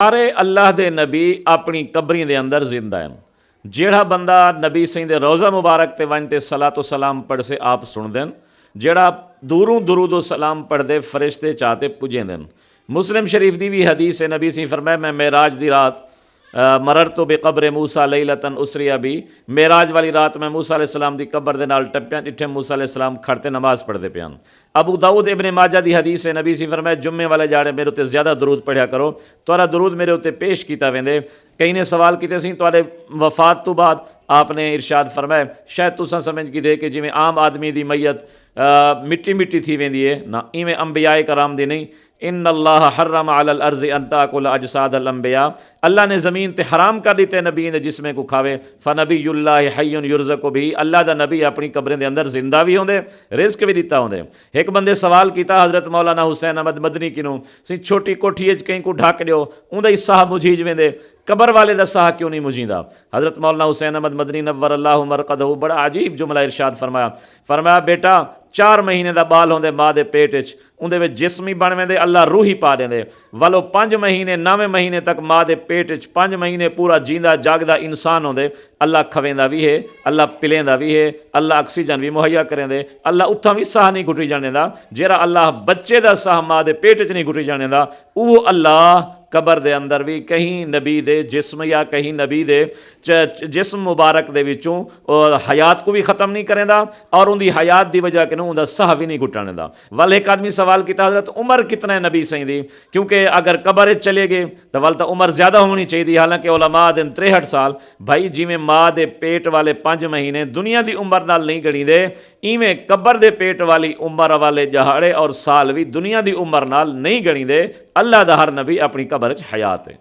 سارے اللہ دے نبی اپنی قبری دے اندر زندہ ہیں۔ جیڑا بندہ نبی سائیں دے روزہ مبارک تے ون تے صلاۃ و سلام پڑھ سے آپ سن دین، جیڑا دوروں درود و سلام پڑھ دے فرشتے چاہتے پجیں دین۔ مسلم شریف دی بھی حدیث ہے، نبی سائیں فرمایا میں معراج دی رات مررت بقبر موسیٰ لیلۃ اسری بی، معراج والی رات میں موسیٰ علیہ السلام دی قبر دے نال ٹپیاں، ڈٹھے موسیٰ علیہ السلام کھڑتے نماز پڑھتے پیان۔ ابو داؤد ابن ماجہ دی حدیث ہے، نبی سی فرمایا جمعے والے جاڑے میرے تے زیادہ درود پڑھیا کرو، تہاڈا درود میرے تے پیش کیتا ویندے۔ کئی نے سوال کیتے سی تہاڈے وفات تو بعد، آپ نے ارشاد فرمایا شاید تساں سمجھ کی دے کہ جویں عام آدمی دی میت مٹی مٹی تھی ویندی ہے، نہ ایویں انبیاء کرام دی نہیں۔ ان اللہ حرم علی الارض ان تاکل اجساد الانبیاء، اللہ نے زمین تے حرام کر دیتے نبی نے جسمیں کو کھاوے۔ فنبی اللہ حی یرزق بھی، اللہ دا نبی اپنی قبریں دے اندر زندہ بھی ہوندے، رزق بھی دیتا ہوندے۔ ایک بندے سوال کیتا حضرت مولانا حسین احمد مدنی کنوں سی چھوٹی کوٹھی وچ کہیں کو ڈھک دیو اوندا ہی ساہ مجھیج ویندے، قبر والے دا ساہ کیوں نہیں مجھیندا؟ حضرت مولانا حسین احمد مدنی نور اللہ مرقدہ بڑا عجیب جملہ ارشاد فرمایا بیٹا 4 مہینے دا بال ہوندے ماں دے پیٹ وچ، اندے وچ جسم ہی بن ویندے، اللہ روح ہی پا دیندے، والو 5 مہینے 9 مہینے تک ماں دے پیٹ وچ 5 مہینے پورا جیندا جاگدا انسان ہوندے، اللہ کھویندا بھی ہے، اللہ پلیندا بھی ہے، اللہ آکسیجن بھی مہیا کریندے، اللہ اتھاں بھی ساہ نہیں گھٹی جانے دا۔ جیڑا اللہ بچے دا ساہ ماں دے پیٹ وچ نہیں گھٹی جانے دا، وہ اللہ قبر دے اندر بھی کہیں نبی دے جسم یا کہیں نبی دے جسم مبارک دے وچوں حیات کو بھی ختم نہیں کریں دا، اور ان دی حیات دی وجہ کنوں ان دا ساہ بھی نہیں گھٹانے دا۔ ول ایک آدمی سوال کیتا حضرت عمر کتنا ہے نبی سائیں دی؟ کیونکہ اگر قبر چلے گئے تو ول تو عمر زیادہ ہونی چاہیے، حالانکہ علماء دن 63 سال۔ بھائی جویں ماں دے پیٹ والے 5 مہینے دنیا دی عمر نال نہیں گڑی دے، ایویں قبر دے پیٹ والی عمر والے جہاڑے اور سال بھی دنیا دی عمر نال نہیں گڑی دے۔ اللہ دا ہر نبی اپنی قبر وچ حیات ہے۔